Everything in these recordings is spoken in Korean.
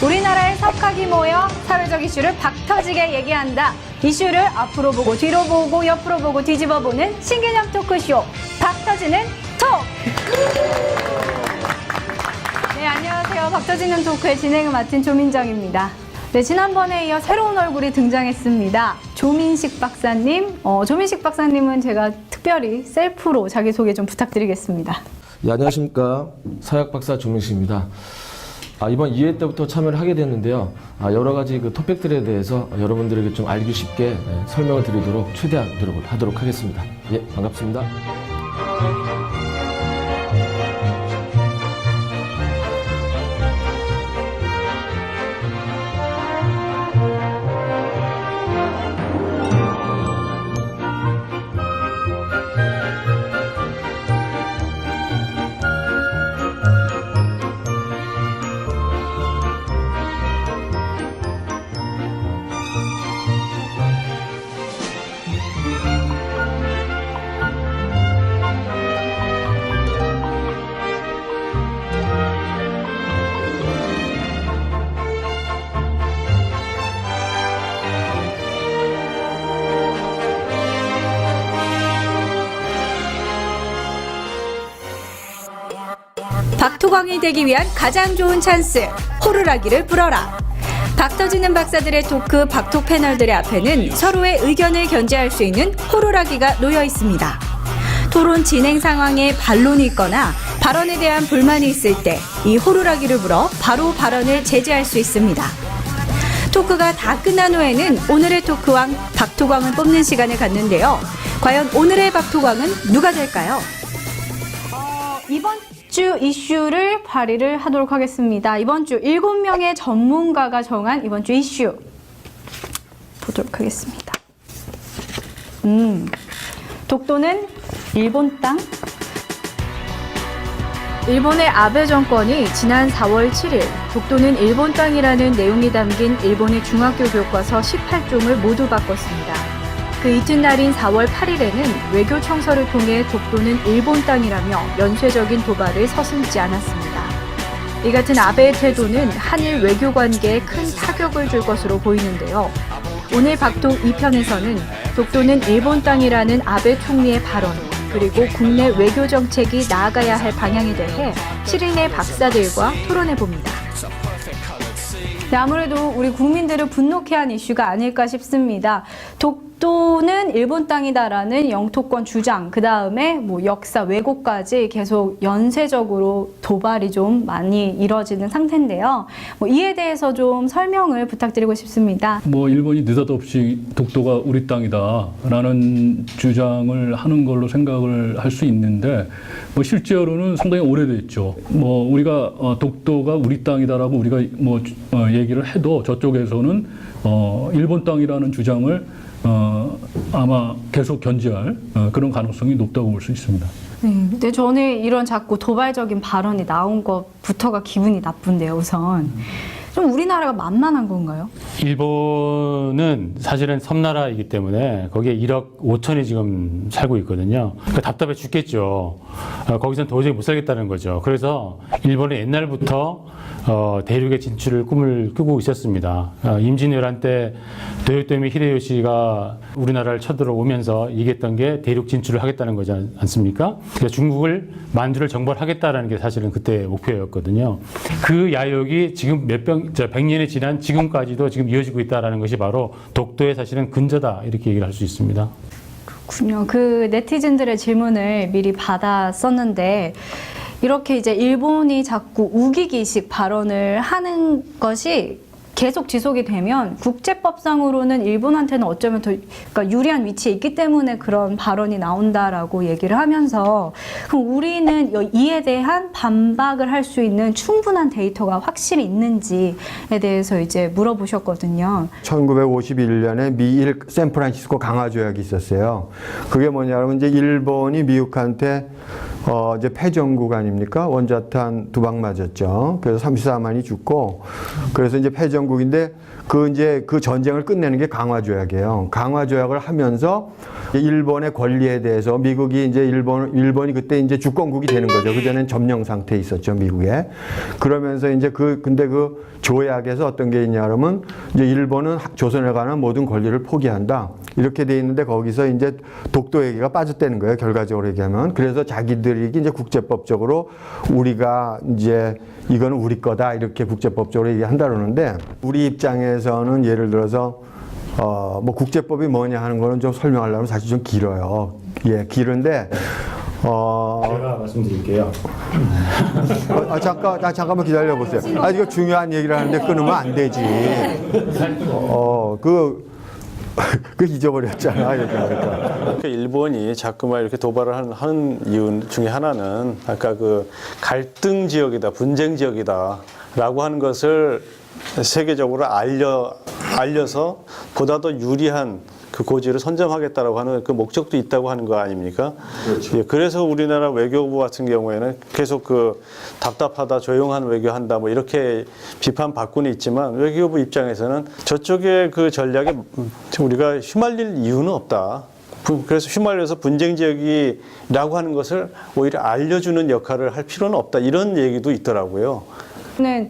우리나라의 석학이 모여 사회적 이슈를 박터지게 얘기한다. 이슈를 앞으로 보고 뒤로 보고 옆으로 보고 뒤집어보는 신개념 토크쇼 박터지는 톡! 네, 안녕하세요. 박터지는 토크의 진행을 맡은 조민정입니다. 네, 지난번에 이어 새로운 얼굴이 등장했습니다. 조민식 박사님. 조민식 박사님은 제가 특별히 셀프로 자기소개 좀 부탁드리겠습니다. 네, 안녕하십니까. 사약 박사 조민식입니다. 이번 2회 때부터 참여를 하게 됐는데요. 여러 가지 그 토픽들에 대해서 여러분들에게 좀 알기 쉽게 설명을 드리도록 최대한 노력을 하도록 하겠습니다. 예, 반갑습니다. 박토광이 되기 위한 가장 좋은 찬스, 호루라기를 불어라. 박터지는 박사들의 토크 박톡 패널들의 앞에는 서로의 의견을 견제할 수 있는 호루라기가 놓여 있습니다. 토론 진행 상황에 반론이 있거나 발언에 대한 불만이 있을 때 이 호루라기를 불어 바로 발언을 제지할 수 있습니다. 토크가 다 끝난 후에는 오늘의 토크왕 박토광을 뽑는 시간을 갖는데요. 과연 오늘의 박토광은 누가 될까요? 이번 주 이슈를 발의를 하도록 하겠습니다. 이번 주 7명의 전문가가 정한 이번 주 이슈 보도록 하겠습니다. 독도는 일본 땅? 일본의 아베 정권이 지난 4월 7일 독도는 일본 땅이라는 내용이 담긴 일본의 중학교 교과서 18종을 모두 바꿨습니다. 그 이튿날인 4월 8일에는 외교 청서를 통해 독도는 일본 땅이라며 연쇄적인 도발을 서슴지 않았습니다. 이 같은 아베의 태도는 한일 외교 관계에 큰 타격을 줄 것으로 보이는데요. 오늘 박톡 2편에서는 독도는 일본 땅이라는 아베 총리의 발언, 그리고 국내 외교 정책이 나아가야 할 방향에 대해 실인의 박사들과 토론해봅니다. 네, 아무래도 우리 국민들을 분노케 한 이슈가 아닐까 싶습니다. 독도는 일본 땅이다라는 영토권 주장, 그 다음에 역사 왜곡까지 계속 연쇄적으로 도발이 좀 많이 이뤄지는 상태인데요. 이에 대해서 좀 설명을 부탁드리고 싶습니다. 일본이 느닷없이 독도가 우리 땅이다라는 주장을 하는 걸로 생각을 할 수 있는데 실제로는 상당히 오래됐죠. 우리가 독도가 우리 땅이다라고 우리가 얘기를 해도 저쪽에서는 일본 땅이라는 주장을 아마 계속 견지할 그런 가능성이 높다고 볼 수 있습니다. 네, 근데 저는 이런 자꾸 도발적인 발언이 나온 것부터가 기분이 나쁜데요, 우선. 좀 우리나라가 만만한 건가요? 일본은 사실은 섬나라이기 때문에 거기에 1억 5천이 지금 살고 있거든요. 그러니까 답답해 죽겠죠. 거기서는 도저히 못 살겠다는 거죠. 그래서 일본은 옛날부터 대륙의 진출을 꿈을 꾸고 있었습니다. 임진왜란 때 도요토미 히데요시가 우리나라를 쳐들어오면서 얘기했던 게 대륙 진출을 하겠다는 거지 않습니까? 그래서 중국을 만주를 정벌하겠다는 게 사실은 그때 목표였거든요. 그 야욕이 지금 100년이 지난 지금까지도 지금 이어지고 있다는 것이 바로 독도의 사실은 근저다 이렇게 얘기를 할 수 있습니다. 그렇군요. 그 네티즌들의 질문을 미리 받았었는데 이렇게 이제 일본이 자꾸 우기기식 발언을 하는 것이 계속 지속이 되면 국제법상으로는 일본한테는 어쩌면 더 그러니까 유리한 위치에 있기 때문에 그런 발언이 나온다라고 얘기를 하면서 그럼 우리는 이에 대한 반박을 할 수 있는 충분한 데이터가 확실히 있는지에 대해서 이제 물어보셨거든요. 1951년에 미일 샌프란시스코 강화 조약이 있었어요. 그게 뭐냐면 이제 일본이 미국한테 이제 패전국 아닙니까? 원자탄 2방 맞았죠. 그래서 34만이 죽고, 그래서 이제 패전국인데 이제 그 전쟁을 끝내는 게 강화조약이에요. 강화조약을 하면서 일본의 권리에 대해서 미국이 이제 일본이 그때 이제 주권국이 되는 거죠. 그전엔 점령 상태에 있었죠, 미국에. 그러면서 이제 근데 그 조약에서 어떤 게 있냐 그러면 이제 일본은 조선에 관한 모든 권리를 포기한다. 이렇게 돼 있는데 거기서 이제 독도 얘기가 빠졌다는 거예요. 결과적으로 얘기하면. 그래서 자기들이 이제 국제법적으로 우리가 이제 이거는 우리 거다 이렇게 국제법적으로 얘기한다 그러는데 우리 입장에서는 예를 들어서 뭐 국제법이 뭐냐 하는 거는 좀 설명하려면 사실 좀 길어요. 예, 길은데 제가 말씀드릴게요. 잠깐만 기다려 보세요. 이거 중요한 얘기를 하는데 끊으면 안 되지. 그 잊어버렸잖아. 그러니까. 일본이 자꾸만 이렇게 도발을 하는 이유 중에 하나는 아까 그 갈등 지역이다, 분쟁 지역이다라고 하는 것을 세계적으로 알려서 보다 더 유리한 그 고지를 선점하겠다라고 하는 그 목적도 있다고 하는 거 아닙니까? 그렇죠. 예, 그래서 우리나라 외교부 같은 경우에는 계속 그 답답하다, 조용한 외교한다, 뭐 이렇게 비판받고는 있지만 외교부 입장에서는 저쪽의 그 전략에 우리가 휘말릴 이유는 없다. 그래서 휘말려서 분쟁 지역이라고 하는 것을 오히려 알려주는 역할을 할 필요는 없다. 이런 얘기도 있더라고요. 는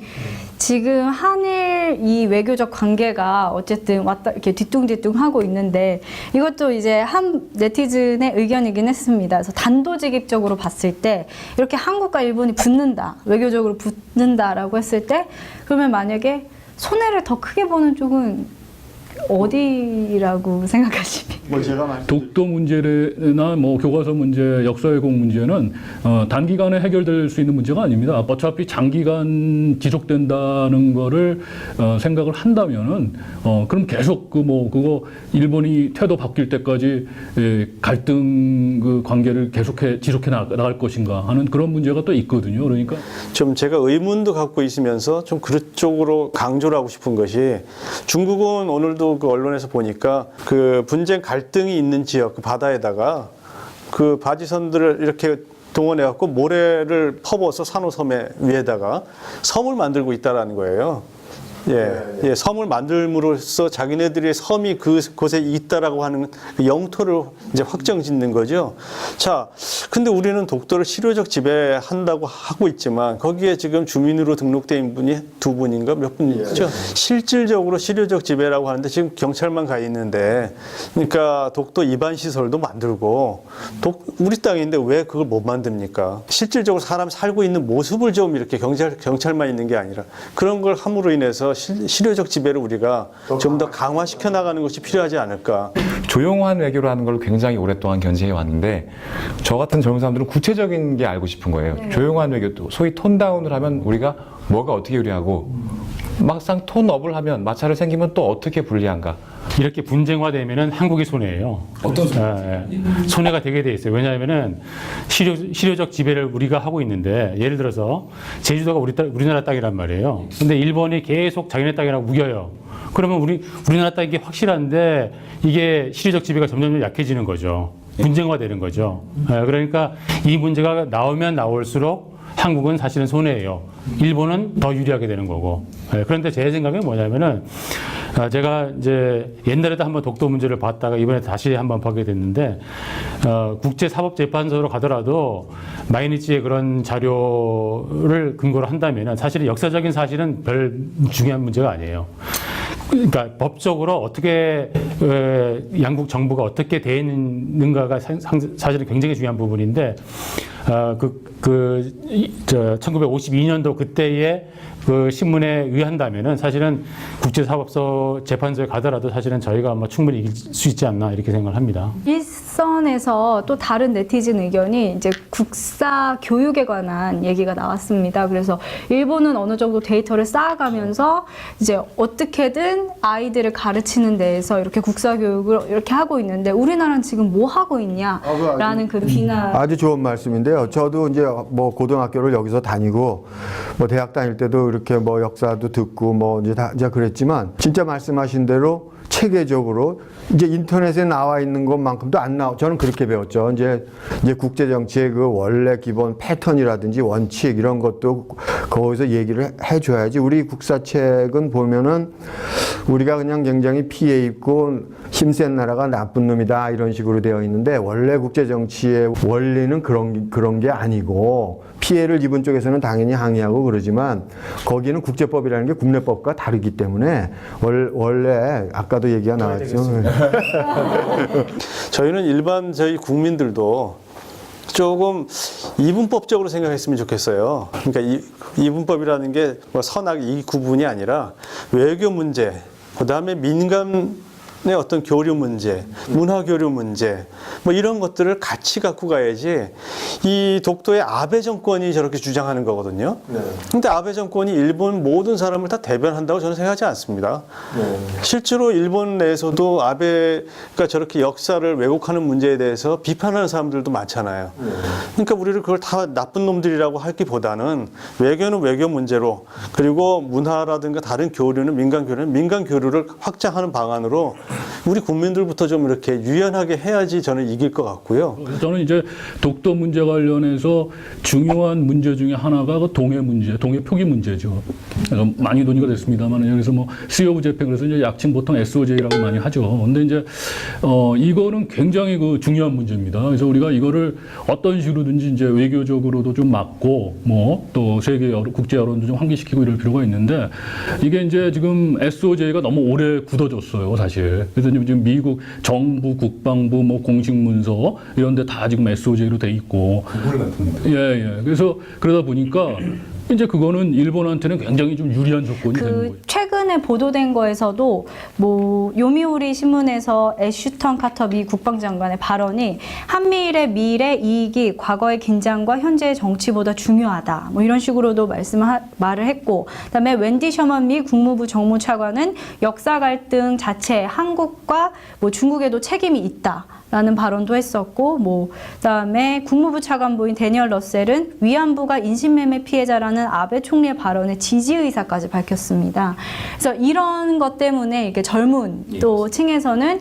지금 한일 이 외교적 관계가 어쨌든 왔다 이렇게 뒤뚱뒤뚱 하고 있는데 이것도 이제 한 네티즌의 의견이긴 했습니다. 그래서 단도직입적으로 봤을 때 이렇게 한국과 일본이 붙는다, 외교적으로 붙는다라고 했을 때 그러면 만약에 손해를 더 크게 보는 쪽은 어디라고 생각하십니까? 뭐 제가 독도 문제나 뭐 교과서 문제, 역사 왜곡 문제는 단기간에 해결될 수 있는 문제가 아닙니다. 어차피 장기간 지속된다는 거를 생각을 한다면은 그럼 계속 그거 일본이 태도 바뀔 때까지 갈등 그 관계를 지속해 나갈 것인가 하는 그런 문제가 또 있거든요. 그러니까 좀 제가 의문도 갖고 있으면서 좀 그쪽으로 강조를 하고 싶은 것이 중국은 오늘도 그 언론에서 보니까 그 분쟁 갈등이 있는 지역 그 바다에다가 그 바지선들을 이렇게 동원해 갖고 모래를 퍼부어서 산호섬에 위에다가 섬을 만들고 있다라는 거예요. 예, 섬을 만들므로써 자기네들의 섬이 그곳에 있다라고 하는 그 영토를 이제 확정 짓는 거죠. 자, 근데 우리는 독도를 실효적 지배한다고 하고 있지만 거기에 지금 주민으로 등록된 분이 2분인가 몇 분 있죠. 실질적으로 실효적 지배라고 하는데 지금 경찰만 가 있는데, 그러니까 독도 입안 시설도 만들고 우리 땅인데 왜 그걸 못 만듭니까? 실질적으로 사람 살고 있는 모습을 좀 이렇게 경찰만 있는 게 아니라 그런 걸 함으로 인해서 실효적 지배를 우리가 좀 더 강화시켜 나가는 것이 필요하지 않을까. 조용한 외교를 하는 걸 굉장히 오랫동안 견지해 왔는데 저 같은 젊은 사람들은 구체적인 게 알고 싶은 거예요. 조용한 외교도 소위 톤다운을 하면 우리가 뭐가 어떻게 유리하고 막상 톤업을 하면 마찰을 생기면 또 어떻게 불리한가. 이렇게 분쟁화되면은 한국이 손해예요. 어떤 손해? 손해가 되게 돼 있어요. 왜냐하면은 실효적 지배를 우리가 하고 있는데 예를 들어서 제주도가 우리나라 땅이란 말이에요. 근데 일본이 계속 자기네 땅이라고 우겨요. 그러면 우리나라 땅이 확실한데 이게 실효적 지배가 점점 약해지는 거죠. 분쟁화되는 거죠. 그러니까 이 문제가 나오면 나올수록 한국은 사실은 손해예요. 일본은 더 유리하게 되는 거고. 그런데 제 생각은 뭐냐면은 제가 이제 옛날에도 한번 독도 문제를 봤다가 이번에 다시 한번 보게 됐는데 국제사법재판소로 가더라도 마이니치의 그런 자료를 근거로 한다면은 사실은 역사적인 사실은 별 중요한 문제가 아니에요. 그러니까 법적으로 어떻게 양국 정부가 어떻게 대했는가가 사실은 굉장히 중요한 부분인데 1952년도 그때의 그 신문에 의한다면은 사실은 국제사법소 재판소에 가더라도 사실은 저희가 아마 충분히 이길 수 있지 않나 이렇게 생각을 합니다. 일선에서 또 다른 네티즌 의견이 이제 국사 교육에 관한 얘기가 나왔습니다. 그래서 일본은 어느 정도 데이터를 쌓아가면서 이제 어떻게든 아이들을 가르치는 데에서 이렇게 국사 교육을 이렇게 하고 있는데 우리나라는 지금 뭐 하고 있냐라는 그 비난. 아주 좋은 말씀인데요. 저도 이제 뭐 고등학교를 여기서 다니고 뭐 대학 다닐 때도 이렇게 뭐 역사도 듣고 뭐 이제 그랬지만 진짜 말씀하신 대로 체계적으로 이제 인터넷에 나와 있는 것만큼도 안 나와. 저는 그렇게 배웠죠. 이제 국제 정치의 그 원래 기본 패턴이라든지 원칙 이런 것도 거기서 얘기를 해줘야지. 우리 국사책은 보면은 우리가 그냥 굉장히 피해 입고 힘센 나라가 나쁜 놈이다 이런 식으로 되어 있는데 원래 국제 정치의 원리는 그런 게 아니고 피해를 입은 쪽에서는 당연히 항의하고 그러지만 거기는 국제법이라는 게 국내법과 다르기 때문에 원래 아까도 얘기가 나왔죠. 저희는 일반 저희 국민들도 조금 이분법적으로 생각했으면 좋겠어요. 그러니까 이분법이라는 게 뭐 선악 이 구분이 아니라 외교 문제, 그 다음에 민간의 어떤 교류 문제, 문화 교류 문제, 뭐 이런 것들을 같이 갖고 가야지. 이 독도의 아베 정권이 저렇게 주장하는 거거든요. 근데 아베 정권이 일본 모든 사람을 다 대변한다고 저는 생각하지 않습니다. 실제로 일본 내에서도 아베가 저렇게 역사를 왜곡하는 문제에 대해서 비판하는 사람들도 많잖아요. 그러니까 우리를 그걸 다 나쁜 놈들이라고 하기보다는 외교는 외교 문제로, 그리고 문화라든가 다른 교류는 민간 교류를 확장하는 방안으로 우리 국민들부터 좀 이렇게 유연하게 해야지 저는 이길 것 같고요. 저는 이제 독도 문제 관련해서 중요한 문제 중에 하나가 그 동해 문제, 동해 표기 문제죠. 많이 논의가 됐습니다만 여기서 뭐 Sea of Japan 그래서 이제 약칭 보통 SOJ라고 많이 하죠. 근데 이제 이거는 굉장히 그 중요한 문제입니다. 그래서 우리가 이거를 어떤 식으로든지 이제 외교적으로도 좀 막고 뭐 또 세계 국제 여론도 좀 환기시키고 이럴 필요가 있는데 이게 이제 지금 SOJ가 너무 오래 굳어졌어요, 사실. 그래서 지금 미국 정부, 국방부, 뭐 공식 문서 이런 데 다 지금 SOJ로 돼 있고. 예. 그래서 그러다 보니까 이제 그거는 일본한테는 굉장히 좀 유리한 조건이 되는 거예요. 최근에 보도된 거에서도 뭐 요미우리 신문에서 애슈턴 카터 미 국방장관의 발언이 한미일의 미래 이익이 과거의 긴장과 현재의 정치보다 중요하다. 뭐 이런 식으로도 말을 했고, 그다음에 웬디 셔먼 미 국무부 정무차관은 역사 갈등 자체에 한국과 뭐 중국에도 책임이 있다. 라는 발언도 했었고, 뭐 그다음에 국무부 차관보인 데니얼 러셀은 위안부가 인신매매 피해자라는 아베 총리의 발언에 지지 의사까지 밝혔습니다. 그래서 이런 것 때문에 이렇게 젊은 또 층에서는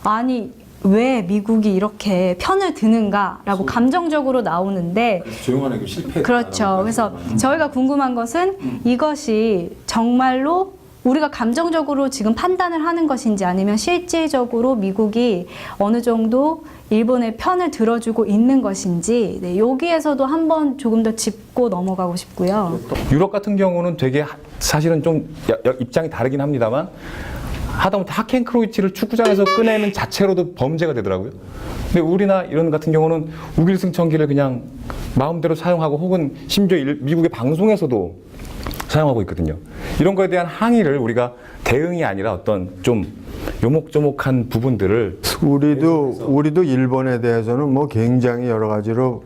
아니 왜 미국이 이렇게 편을 드는가라고 감정적으로 나오는데 조용한 외교 실패. 그렇죠. 그래서 저희가 궁금한 것은 이것이 정말로 우리가 감정적으로 지금 판단을 하는 것인지 아니면 실질적으로 미국이 어느 정도 일본의 편을 들어주고 있는 것인지 여기에서도 한번 조금 더 짚고 넘어가고 싶고요. 유럽 같은 경우는 되게 사실은 좀 입장이 다르긴 합니다만 하다못해 하켄크로이치를 축구장에서 꺼내는 자체로도 범죄가 되더라고요. 근데 우리나 이런 같은 경우는 우길승천기를 그냥 마음대로 사용하고 혹은 심지어 미국의 방송에서도 사용하고 있거든요. 이런 거에 대한 항의를 우리가 대응이 아니라 어떤 좀 요목조목한 부분들을 우리도 일본에 대해서는 뭐 굉장히 여러 가지로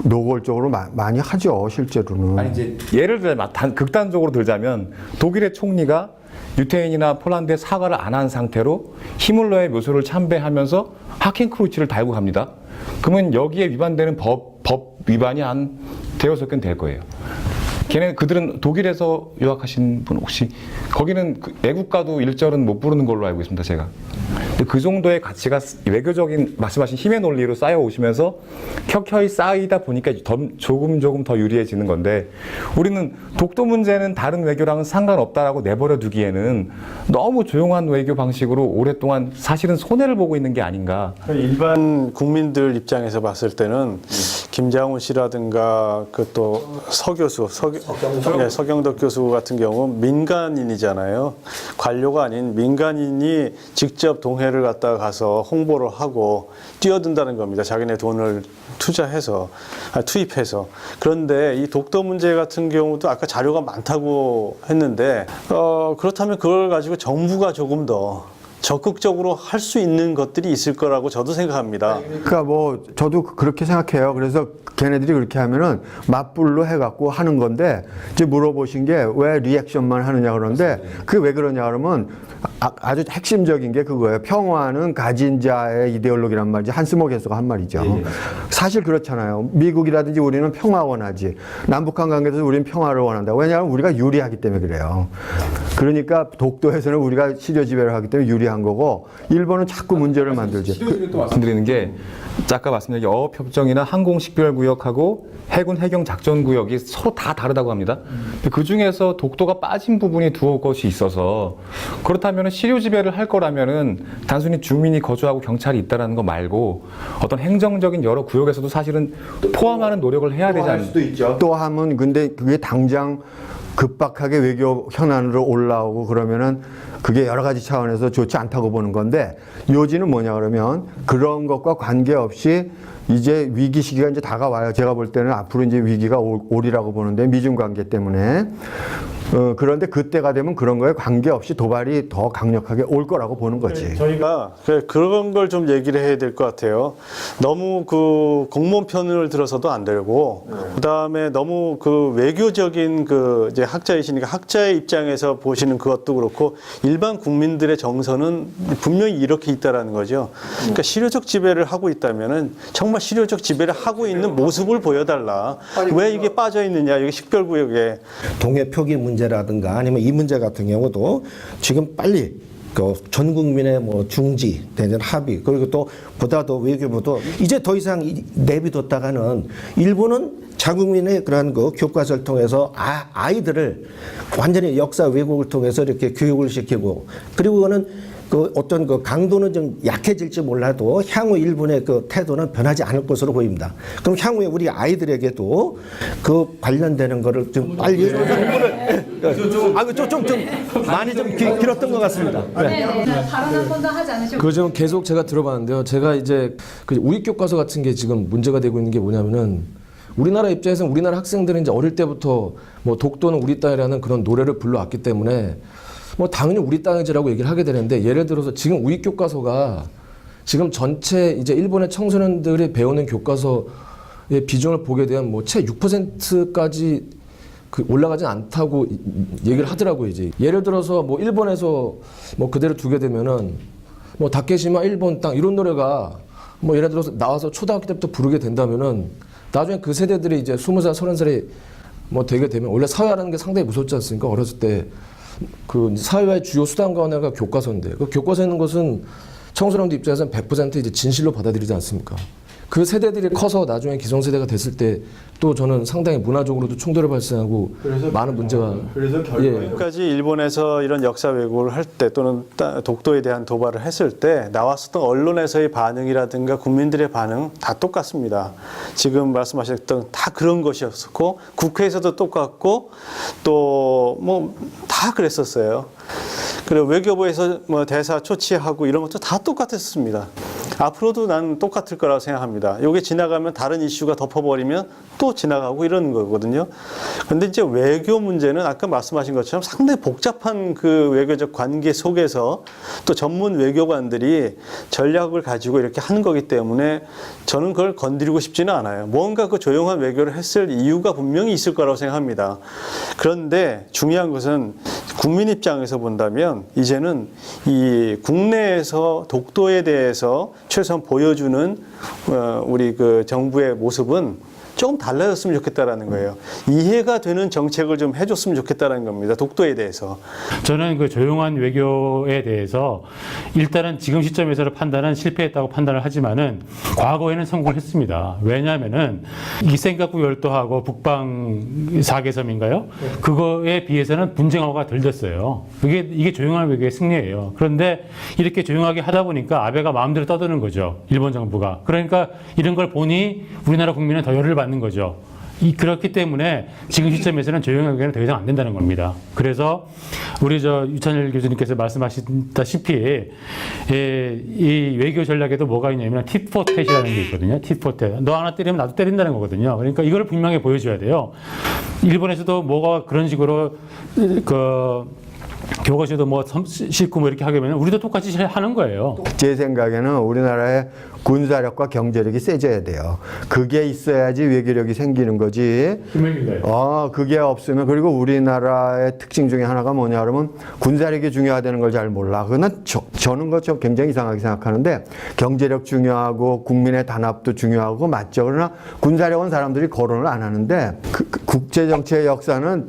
노골적으로 많이 하죠, 실제로는. 아니 이제 예를 들자면 극단적으로 들자면 독일의 총리가 유태인이나 폴란드에 사과를 안 한 상태로 히물러의 묘소를 참배하면서 하켄크로이치를 달고 갑니다. 그러면 여기에 위반되는 법 위반이 한 대여섯 개는 될 거예요. 그들은 독일에서 유학하신 분 혹시 거기는 애국가도 1절은 못 부르는 걸로 알고 있습니다, 제가. 그 정도의 가치가 외교적인 말씀하신 힘의 논리로 쌓여 오시면서 켜켜이 쌓이다 보니까 조금 더 유리해지는 건데 우리는 독도 문제는 다른 외교랑은 상관없다라고 내버려 두기에는 너무 조용한 외교 방식으로 오랫동안 사실은 손해를 보고 있는 게 아닌가. 일반 국민들 입장에서 봤을 때는 김장훈 씨라든가 그 또 서경덕 교수 같은 경우 민간인이잖아요. 관료가 아닌 민간인이 직접 동해를 갔다가 가서 홍보를 하고 뛰어든다는 겁니다. 자기네 돈을 투입해서. 그런데 이 독도 문제 같은 경우도 아까 자료가 많다고 했는데 그렇다면 그걸 가지고 정부가 조금 더 적극적으로 할 수 있는 것들이 있을 거라고 저도 생각합니다. 그러니까 뭐 저도 그렇게 생각해요. 그래서 걔네들이 그렇게 하면은 맞불로 해갖고 하는 건데 이제 물어보신 게 왜 리액션만 하느냐 그러는데 그게 왜 그러냐 그러면 아주 핵심적인 게 그거예요. 평화는 가진 자의 이데올로기란 말이지. 한스모 개수가 한 말이죠. 사실 그렇잖아요. 미국이라든지 우리는 평화 원하지. 남북한 관계에서 우리는 평화를 원한다. 왜냐하면 우리가 유리하기 때문에 그래요. 그러니까 독도에서는 우리가 시료 지배를 하기 때문에 유리한 거고 일본은 자꾸 문제를 만들지. 또 말씀드리는 게 아까 말씀드린 어업협정이나 항공식별구역하고 해군 해경 작전구역이 서로 다 다르다고 합니다. 그 중에서 독도가 빠진 부분이 두어 곳이 있어서 그렇다면 시료 지배를 할 거라면은 단순히 주민이 거주하고 경찰이 있다라는 거 말고 어떤 행정적인 여러 구역에서도 사실은 포함하는 노력을 해야 되지 않을까. 수도 있죠. 또 하면 근데 그게 당장 급박하게 외교 현안으로 올라오고 그러면은 그게 여러 가지 차원에서 좋지 않다고 보는 건데 요지는 뭐냐 그러면 그런 것과 관계없이 이제 위기 시기가 이제 다가와요. 제가 볼 때는 앞으로 이제 위기가 오리라고 보는데 미중 관계 때문에 그런데 그때가 되면 그런 거에 관계없이 도발이 더 강력하게 올 거라고 보는 거지. 저희가 그런 걸 좀 얘기를 해야 될 것 같아요. 너무 그 공무원 편을 들어서도 안 되고, 그 다음에 너무 그 외교적인 그 이제 학자이시니까 학자의 입장에서 보시는 그것도 그렇고, 일반 국민들의 정서는 분명히 이렇게 있다라는 거죠. 그러니까 실효적 지배를 하고 있다면은 정말 실효적 지배를 하고 있는 모습을 보여달라. 왜 이게 빠져 있느냐, 여기 식별구역에. 동해 표기 문제라든가 아니면 이 문제 같은 경우도 지금 빨리 그 전 국민의 뭐 중지, 대전 합의 그리고 또 보다 더 외교부도 이제 더 이상 내비뒀다가는 일본은 자국민의 그러한 그 교과서를 통해서 아이들을 완전히 역사 왜곡을 통해서 이렇게 교육을 시키고 그리고 그거는 그 어떤 그 강도는 좀 약해질지 몰라도 향후 일본의 그 태도는 변하지 않을 것으로 보입니다. 그럼 향후에 우리 아이들에게도 그 관련되는 거를 좀 빨리 정보를 좀 많이 좀 길었던 것 같습니다. 네, 발언 한 번도 하지 않으셨고. 그 좀 계속 제가 들어봤는데요. 제가 이제 그 우익 교과서 같은 게 지금 문제가 되고 있는 게 뭐냐면은 우리나라 입장에서는 우리나라 학생들은 이제 어릴 때부터 뭐 독도는 우리 땅이라는 그런 노래를 불러왔기 때문에 뭐 당연히 우리 땅이지라고 얘기를 하게 되는데 예를 들어서 지금 우익 교과서가 지금 전체 이제 일본의 청소년들이 배우는 교과서의 비중을 보게 되면 뭐 채 6%까지 그 올라가진 않다고 얘기를 하더라고요. 이제 예를 들어서 뭐 일본에서 뭐 그대로 두게 되면은 뭐 다케시마 일본 땅 이런 노래가 뭐 예를 들어서 나와서 초등학교 때부터 부르게 된다면은 나중에 그 세대들이 이제 20살, 30살이 뭐 되게 되면 원래 사회라는 게 상당히 무섭지 않습니까? 어렸을 때 그 사회와의 주요 수단 가운데 하나가 교과서인데 그 교과서에 있는 것은 청소년들 입장에서는 100% 이제 진실로 받아들이지 않습니까? 그 세대들이 커서 나중에 기성세대가 됐을 때 또 저는 상당히 문화적으로도 충돌이 발생하고 많은 문제가 지금까지 일본에서 이런 역사 왜곡을 할 때 또는 독도에 대한 도발을 했을 때 나왔었던 언론에서의 반응이라든가 국민들의 반응 다 똑같습니다. 지금 말씀하셨던 다 그런 것이었고 국회에서도 똑같고 또 뭐 다 그랬었어요. 그리고 외교부에서 뭐 대사 초치하고 이런 것도 다 똑같았습니다. 앞으로도 난 똑같을 거라고 생각합니다. 이게 지나가면 다른 이슈가 덮어버리면 또 지나가고 이러는 거거든요. 그런데 이제 외교 문제는 아까 말씀하신 것처럼 상당히 복잡한 그 외교적 관계 속에서 또 전문 외교관들이 전략을 가지고 이렇게 하는 거기 때문에 저는 그걸 건드리고 싶지는 않아요. 뭔가 그 조용한 외교를 했을 이유가 분명히 있을 거라고 생각합니다. 그런데 중요한 것은 국민 입장에서 본다면 이제는 이 국내에서 독도에 대해서 최소한 보여주는 우리 그 정부의 모습은 조금 달라졌으면 좋겠다라는 거예요. 이해가 되는 정책을 좀 해줬으면 좋겠다라는 겁니다. 독도에 대해서. 저는 그 조용한 외교에 대해서 일단은 지금 시점에서의 판단은 실패했다고 판단을 하지만은 과거에는 성공했습니다. 왜냐하면은 이센가쿠 열도하고 북방 4개섬인가요? 그거에 비해서는 분쟁하고가 덜 됐어요. 이게 조용한 외교의 승리예요. 그런데 이렇게 조용하게 하다 보니까 아베가 마음대로 떠드는 거죠. 일본 정부가. 그러니까 이런 걸 보니 우리나라 국민은 더 열을 받는 거죠. 그렇기 때문에 지금 시점에서는 조용한 외교는 더 이상 안 된다는 겁니다. 그래서 우리 유찬열 교수님께서 말씀하셨다시피 이 외교 전략에도 뭐가 있냐면 tit for tat이라는 게 있거든요. tit for tat. 너 하나 때리면 나도 때린다는 거거든요. 그러니까 이걸 분명히 보여줘야 돼요. 일본에서도 뭐가 그런 식으로 교과서도 뭐 싣고 뭐 이렇게 하게 되면 우리도 똑같이 하는 거예요. 제 생각에는 우리나라의 군사력과 경제력이 세져야 돼요. 그게 있어야지 외교력이 생기는 거지. 그게 없으면, 그리고 우리나라의 특징 중에 하나가 뭐냐 그러면 군사력이 중요하다는 걸 잘 몰라. 그건 저는 그거 굉장히 이상하게 생각하는데, 경제력 중요하고 국민의 단합도 중요하고 맞죠. 그러나 군사력은 사람들이 거론을 안 하는데, 국제정치의 역사는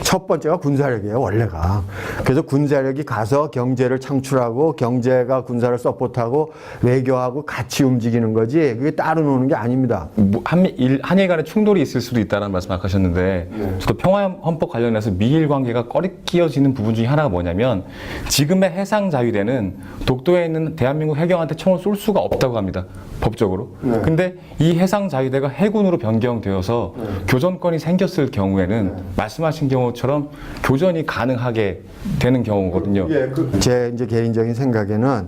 첫 번째가 군사력이에요, 원래가. 그래서 군사력이 가서 경제를 창출하고 경제가 군사를 서포트하고 외교하고 같이 움직이는 거지, 그게 따로 노는 게 아닙니다. 한일 간의 충돌이 있을 수도 있다는 말씀 아까 하셨는데, 저도 평화헌법 관련해서 미일 관계가 꺼리끼어지는 부분 중에 하나가 뭐냐면, 지금의 해상 자유대는 독도에 있는 대한민국 해경한테 총을 쏠 수가 없다고 합니다, 법적으로. 근데 이 해상 자유대가 해군으로 변경되어서 교전권이 생겼을 경우에는 말씀하신 경우처럼 교전이 가능하게 되는 경우거든요. 제 이제 개인적인 생각에는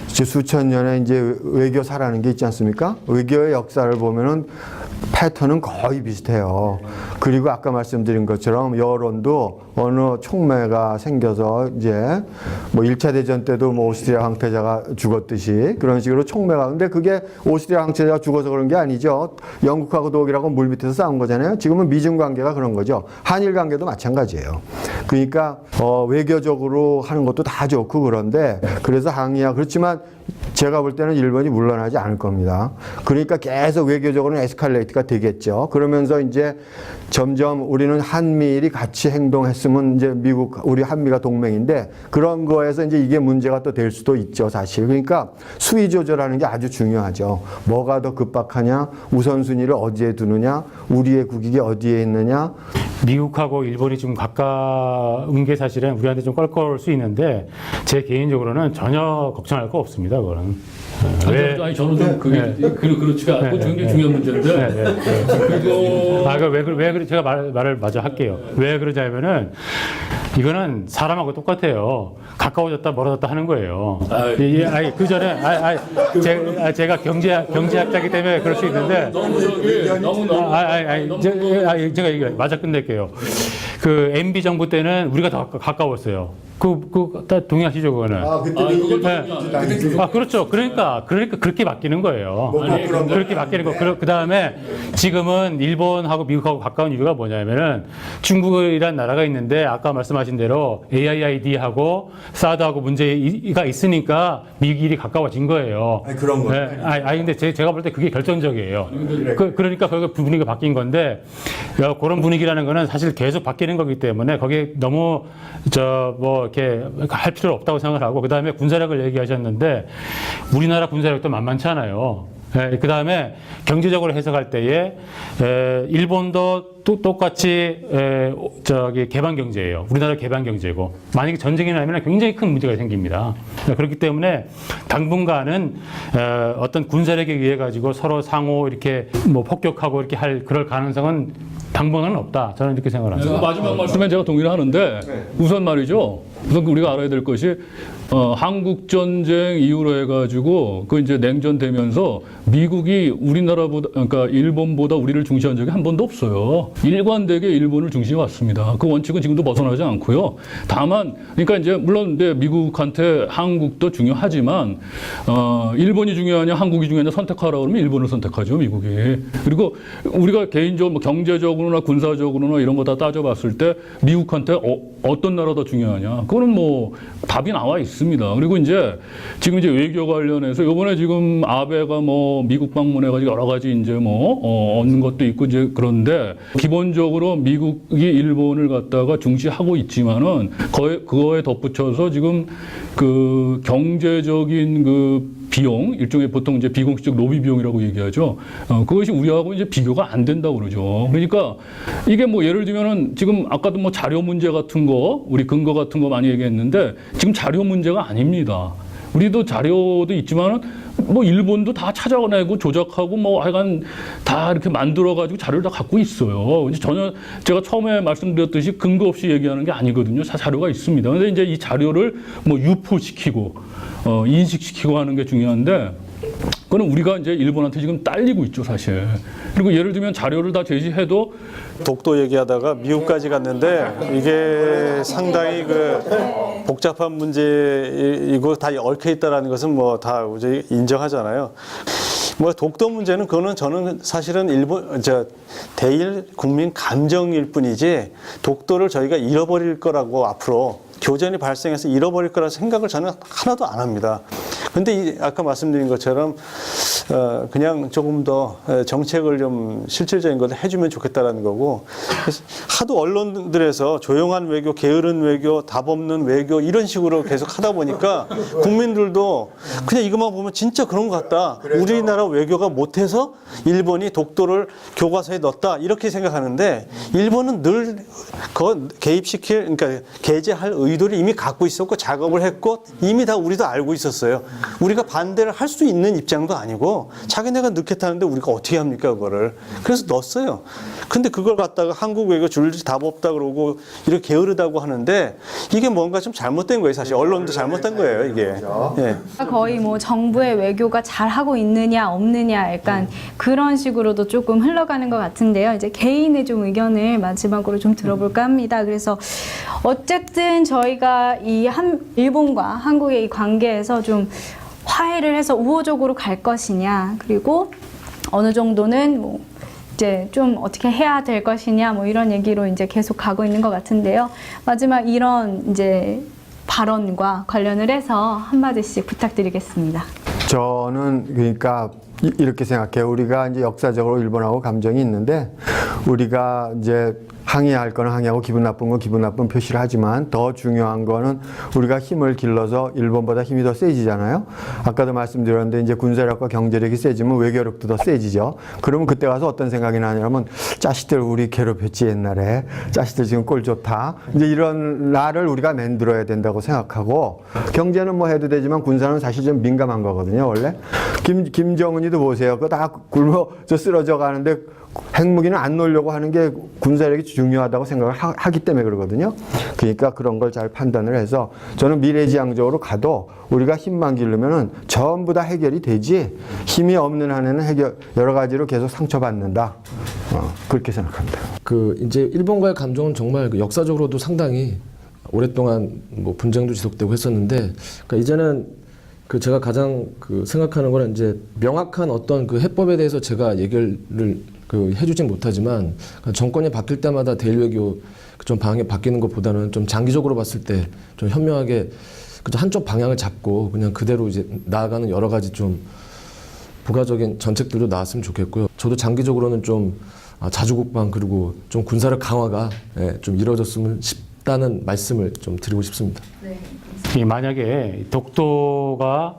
이제 수천 년의 이제 외교사라는 게 있지 않습니까? 외교의 역사를 보면은 패턴은 거의 비슷해요. 그리고 아까 말씀드린 것처럼 여론도 어느 촉매가 생겨서 이제 뭐 1차 대전 때도 뭐 오스트리아 황태자가 죽었듯이 그런 식으로 촉매가, 근데 그게 오스트리아 황태자가 죽어서 그런 게 아니죠. 영국하고 독일하고 물 밑에서 싸운 거잖아요. 지금은 미중 관계가 그런 거죠. 한일 관계도 마찬가지예요. 그러니까 외교적으로 하는 것도 다 좋고 그런데, 그래서 항의야. 그렇지만 제가 볼 때는 일본이 물러나지 않을 겁니다. 그러니까 계속 외교적으로는 에스컬레이트가 되겠죠. 그러면서 이제 점점 우리는 한미일이 같이 행동했으면 이제 우리 한미가 동맹인데, 그런 거에서 이제 이게 문제가 또 될 수도 있죠, 사실. 그러니까 수위 조절하는 게 아주 중요하죠. 뭐가 더 급박하냐, 우선순위를 어디에 두느냐, 우리의 국익이 어디에 있느냐. 미국하고 일본이 지금 가까운 게 사실은 우리한테 좀 껄껄할 수 있는데, 제 개인적으로는 전혀 걱정할 거 없습니다, 그거는. 아니 저는 좀 그게 그렇지가 않고 굉장히 중요한 문제인데. 그리고 왜 그래, 제가 말을 마저 할게요. 왜 그러냐면은 이거는 사람하고 똑같아요. 가까워졌다 멀어졌다 하는 거예요. 그 전에 제가 경제학자이기 때문에 그럴 수 있는데, 제가 이거 맞아 끝낼게요. 그 MB 정부 때는 우리가 더 가까웠어요. 다 동의하시죠, 그거는? 그렇죠. 그러니까 그렇게 바뀌는 거예요. 그렇게 바뀌는 거. 그 다음에 지금은 일본하고 미국하고 가까운 이유가 뭐냐면은, 중국이란 나라가 있는데 아까 말씀하신 대로 AIID하고 사드하고 문제가 있으니까 미국이 가까워진 거예요. 그런 거. 근데 제가 볼 때 그게 결정적이에요. 그러니까 거기가 분위기가 바뀐 건데, 그런 분위기라는 거는 사실 계속 바뀌는 거기 때문에 거기에 너무 이렇게 할 필요 없다고 생각을 하고, 그 다음에 군사력을 얘기하셨는데 우리나라 군사력도 만만치 않아요. 그 다음에 경제적으로 해석할 때에 일본도 똑같이 개방 경제예요. 우리나라 개방 경제고, 만약에 전쟁이 나면 굉장히 큰 문제가 생깁니다. 그렇기 때문에 당분간은 어떤 군사력에 의해 가지고 서로 상호 이렇게 뭐 폭격하고 이렇게 그럴 가능성은 당분간은 없다. 저는 이렇게 생각을 합니다. 마지막 말씀에 제가 동의를 하는데, 우선 말이죠. 우선 우리가 알아야 될 것이, 한국 전쟁 이후로 해가지고 그 이제 냉전되면서 미국이 우리나라보다, 그러니까 일본보다 우리를 중시한 적이 한 번도 없어요. 일관되게 일본을 중시해 왔습니다. 그 원칙은 지금도 벗어나지 않고요. 다만, 그러니까 이제 물론 미국한테 한국도 중요하지만, 일본이 중요하냐 한국이 중요하냐 선택하라고 그러면 일본을 선택하죠, 미국이. 그리고 우리가 개인적으로 뭐 경제적으로나 군사적으로나 이런 거 다 따져봤을 때 미국한테 어떤 나라 더 중요하냐, 그거는 뭐 답이 나와 있습니다. 그리고 이제 지금 이제 외교 관련해서 이번에 지금 아베가 뭐 미국 방문해가지고 여러 가지 이제 뭐 얻는 것도 있고 이제, 그런데 기본적으로 미국이 일본을 갖다가 중시하고 있지만은 그거에 덧붙여서 지금 그 경제적인 그 비용, 일종의 보통 이제 비공식적 로비 비용이라고 얘기하죠. 그것이 우리하고 이제 비교가 안 된다고 그러죠. 그러니까 이게 뭐 예를 들면은 지금 아까도 뭐 자료 문제 같은 거, 우리 근거 같은 거 많이 얘기했는데, 지금 자료 문제가 아닙니다. 우리도 자료도 있지만은 뭐 일본도 다 찾아내고 조작하고 뭐 하여간 다 이렇게 만들어가지고 자료를 다 갖고 있어요. 이제 전혀 제가 처음에 말씀드렸듯이 근거 없이 얘기하는 게 아니거든요. 다 자료가 있습니다. 근데 이제 이 자료를 뭐 유포시키고 인식시키고 하는 게 중요한데, 그거는 우리가 이제 일본한테 지금 딸리고 있죠, 사실. 그리고 예를 들면 자료를 다 제시해도 독도 얘기하다가 미국까지 갔는데 이게 상당히 그 복잡한 문제이고 다 얽혀 있다라는 것은 뭐 다 인정하잖아요. 뭐 독도 문제는 그거는 저는 사실은 대일 국민 감정일 뿐이지 독도를 저희가 잃어버릴 거라고 앞으로 교전이 발생해서 잃어버릴 거라는 생각을 저는 하나도 안 합니다. 근데 아까 말씀드린 것처럼 그냥 조금 더 정책을 좀 실질적인 것을 해주면 좋겠다라는 거고, 하도 언론들에서 조용한 외교, 게으른 외교, 답 없는 외교 이런 식으로 계속 하다 보니까 국민들도 그냥 이것만 보면 진짜 그런 것 같다. 우리나라 외교가 못해서 일본이 독도를 교과서에 넣었다 이렇게 생각하는데, 일본은 늘 그러니까 게재할 의도를 이미 갖고 있었고 작업을 했고 이미 다 우리도 알고 있었어요. 우리가 반대를 할 수 있는 입장도 아니고 자기네가 넣겠다는데 우리가 어떻게 합니까 그거를. 그래서 넣었어요. 근데 그걸 갖다가 한국 외교 줄지 답 없다 그러고 이렇게 게으르다고 하는데 이게 뭔가 좀 잘못된 거예요. 사실 언론도 잘못된 거예요 이게. 예. 거의 뭐 정부의 외교가 잘하고 있느냐 없느냐 약간 그런 식으로도 조금 흘러가는 것 같은데요. 이제 개인의 좀 의견을 마지막으로 좀 들어볼까 합니다. 그래서 어쨌든 저희가 일본과 한국의 이 관계에서 좀 화해를 해서 우호적으로 갈 것이냐, 그리고 어느 정도는 뭐 이제 좀 어떻게 해야 될 것이냐, 뭐 이런 얘기로 이제 계속 가고 있는 것 같은데요. 마지막 이런 이제 발언과 관련을 해서 한마디씩 부탁드리겠습니다. 저는 그러니까 이렇게 생각해요. 우리가 이제 역사적으로 일본하고 감정이 있는데 우리가 이제 항의할 거는 항의하고 기분 나쁜 건 기분 나쁜 표시를 하지만 더 중요한 거는 우리가 힘을 길러서 일본보다 힘이 더 세지잖아요. 아까도 말씀드렸는데 이제 군사력과 경제력이 세지면 외교력도 더 세지죠. 그러면 그때 가서 어떤 생각이 나냐면 자식들 우리 괴롭혔지 옛날에. 자식들 지금 꼴 좋다. 이제 이런 날을 우리가 만들어야 된다고 생각하고, 경제는 뭐 해도 되지만 군사는 사실 좀 민감한 거거든요. 원래 김정은이도 보세요. 그거 다 굶어 쓰러져 가는데 핵무기는 안 놓으려고 하는 게 군사력이 중요하다고 생각을 하기 때문에 그러거든요. 그러니까 그런 걸 잘 판단을 해서 저는 미래지향적으로 가도 우리가 힘만 기르면은 전부 다 해결이 되지, 힘이 없는 한에는 여러 가지로 계속 상처받는다. 그렇게 생각합니다. 이제 일본과의 감정은 정말 역사적으로도 상당히 오랫동안 뭐 분쟁도 지속되고 했었는데, 그러니까 이제는 제가 가장 생각하는 거는 이제 명확한 어떤 해법에 대해서 제가 얘기를 해주진 못하지만, 정권이 바뀔 때마다 대일 외교 좀 방향이 바뀌는 것보다는 좀 장기적으로 봤을 때 좀 현명하게 한쪽 방향을 잡고 그냥 그대로 이제 나아가는 여러 가지 좀 부가적인 정책들도 나왔으면 좋겠고요. 저도 장기적으로는 좀 자주국방 그리고 좀 군사력 강화가 좀 이루어졌으면 싶다는 말씀을 좀 드리고 싶습니다. 이 만약에 독도가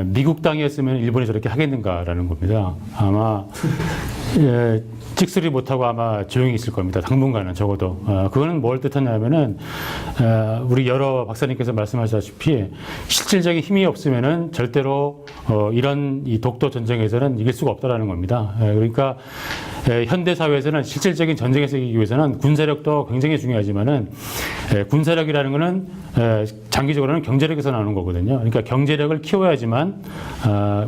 미국 땅이었으면 일본이 저렇게 하겠는가라는 겁니다. 아마 찍소리 못하고 아마 조용히 있을 겁니다. 당분간은 적어도. 그거는 뭘 뜻하냐면은 우리 여러 박사님께서 말씀하셨다시피 실질적인 힘이 없으면은 절대로 이런 이 독도 전쟁에서는 이길 수가 없다라는 겁니다. 그러니까 현대 사회에서는 실질적인 전쟁에서 이기기 위해서는 군사력도 굉장히 중요하지만은 군사력이라는 거는 장기적으로는 경제력에서 나오는 거거든요. 그러니까 경제력을 키워야지만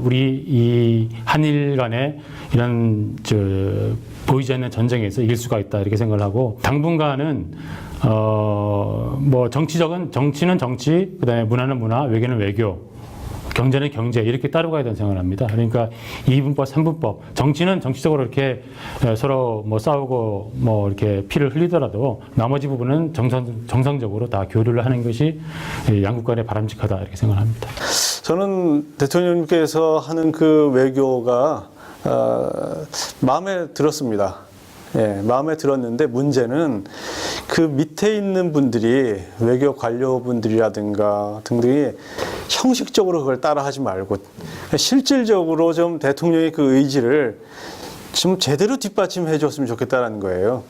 우리 이 한일 간의 이런 보이지 않는 전쟁에서 이길 수가 있다 이렇게 생각을 하고, 당분간은 뭐 정치는 정치, 그다음에 문화는 문화, 외교는 외교, 경제는 경제 이렇게 따라가야 된다고 생각을 합니다. 그러니까 2분법, 3분법, 정치는 정치적으로 이렇게 서로 뭐 싸우고 뭐 이렇게 피를 흘리더라도 나머지 부분은 정상적으로 다 교류를 하는 것이 양국 간에 바람직하다 이렇게 생각합니다. 저는 대통령님께서 하는 그 외교가 마음에 들었습니다. 예, 마음에 들었는데 문제는 그 밑에 있는 분들이 외교 관료분들이라든가 등등이 형식적으로 그걸 따라하지 말고 실질적으로 좀 대통령의 그 의지를 좀 제대로 뒷받침해 줬으면 좋겠다는 거예요.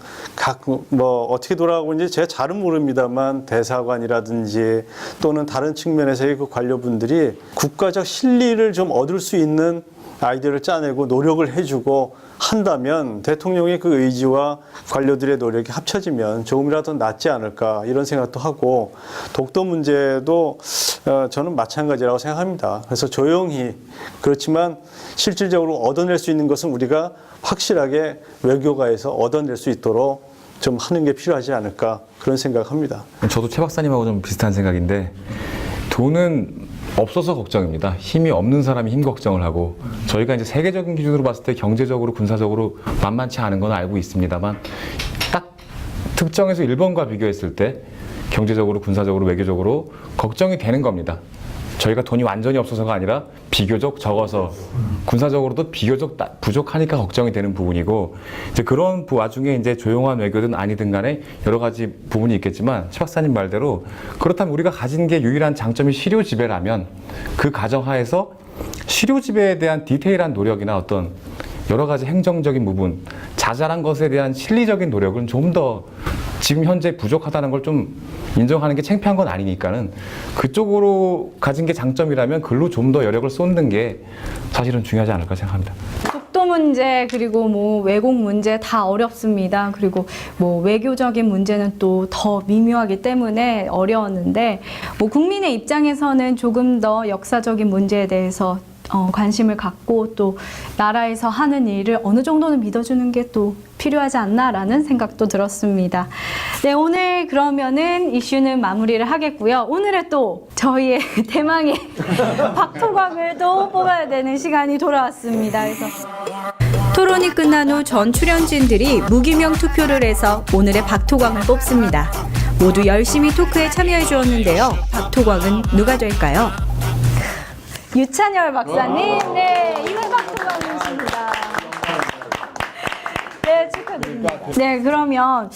뭐 어떻게 돌아가고 있는지 제가 잘은 모릅니다만 대사관이라든지 또는 다른 측면에서의 그 관료분들이 국가적 실리를 좀 얻을 수 있는 아이디어를 짜내고 노력을 해주고 한다면 대통령의 그 의지와 관료들의 노력이 합쳐지면 조금이라도 낫지 않을까 이런 생각도 하고 독도 문제도 저는 마찬가지라고 생각합니다. 그래서 조용히 그렇지만 실질적으로 얻어낼 수 있는 것은 우리가 확실하게 외교가에서 얻어낼 수 있도록 좀 하는 게 필요하지 않을까 그런 생각합니다. 저도 최 박사님하고 좀 비슷한 생각인데 돈은 없어서 걱정입니다. 힘이 없는 사람이 힘 걱정을 하고 저희가 이제 세계적인 기준으로 봤을 때 경제적으로 군사적으로 만만치 않은 건 알고 있습니다만 딱 특정해서 일본과 비교했을 때 경제적으로 군사적으로 외교적으로 걱정이 되는 겁니다. 저희가 돈이 완전히 없어서가 아니라 비교적 적어서 군사적으로도 비교적 부족하니까 걱정이 되는 부분이고 이제 그런 와중에 이제 조용한 외교든 아니든 간에 여러 가지 부분이 있겠지만 최 박사님 말대로 그렇다면 우리가 가진 게 유일한 장점이 시료 지배라면 그 가정하에서 시료 지배에 대한 디테일한 노력이나 어떤 여러 가지 행정적인 부분, 자잘한 것에 대한 실리적인 노력은 좀 더 지금 현재 부족하다는 걸 좀 인정하는 게 창피한 건 아니니까는 그쪽으로 가진 게 장점이라면 글로 좀 더 여력을 쏟는 게 사실은 중요하지 않을까 생각합니다. 독도 문제 그리고 뭐 왜곡 문제 다 어렵습니다. 그리고 뭐 외교적인 문제는 또 더 미묘하기 때문에 어려웠는데 뭐 국민의 입장에서는 조금 더 역사적인 문제에 대해서 관심을 갖고 또 나라에서 하는 일을 어느 정도는 믿어주는 게 또 필요하지 않나라는 생각도 들었습니다. 네, 오늘 그러면은 이슈는 마무리를 하겠고요. 오늘의 또 저희의 대망의 박토광을 또 뽑아야 되는 시간이 돌아왔습니다. 그래서 토론이 끝난 후 전 출연진들이 무기명 투표를 해서 오늘의 박토광을 뽑습니다. 모두 열심히 토크에 참여해 주었는데요. 박토광은 누가 될까요? 유찬열 박사님, 네, 이걸 박토광이십니다. 네, 축하드립니다. 네, 그러면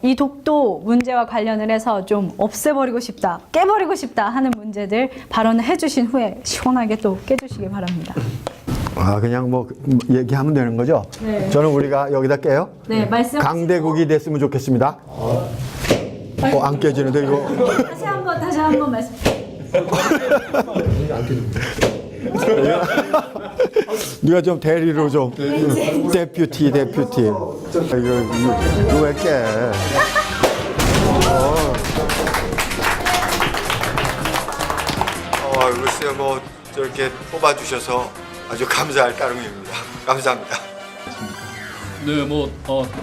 이 독도 문제와 관련을 해서 좀 없애버리고 싶다, 깨버리고 싶다 하는 문제들 발언을 해주신 후에 시원하게 또 깨주시기 바랍니다. 아, 그냥 뭐 얘기하면 되는 거죠? 네. 저는 우리가 여기다 깨요? 네, 말씀. 강대국이 됐으면 좋겠습니다. 안 깨지는데 이거. 다시 한번 말씀. 네가 좀 대리로 좀 데퓨티 이거 왜 깨? 글쎄요 뭐 저렇게 뽑아주셔서 아주 감사할 따름입니다. 감사합니다. 네, 뭐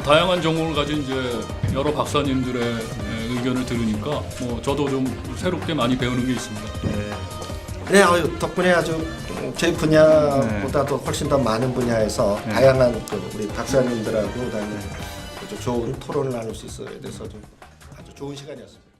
다양한 전공을 가진 이제 여러 박사님들의 의견을 들으니까 뭐 저도 좀 새롭게 많이 배우는 게 있습니다. 네, 덕분에 아주 제 분야보다도 훨씬 더 많은 분야에서 다양한 또 우리 박사님들하고 그다음에 아주 좋은 토론을 나눌 수 있어야 돼서 좀 아주 좋은 시간이었습니다.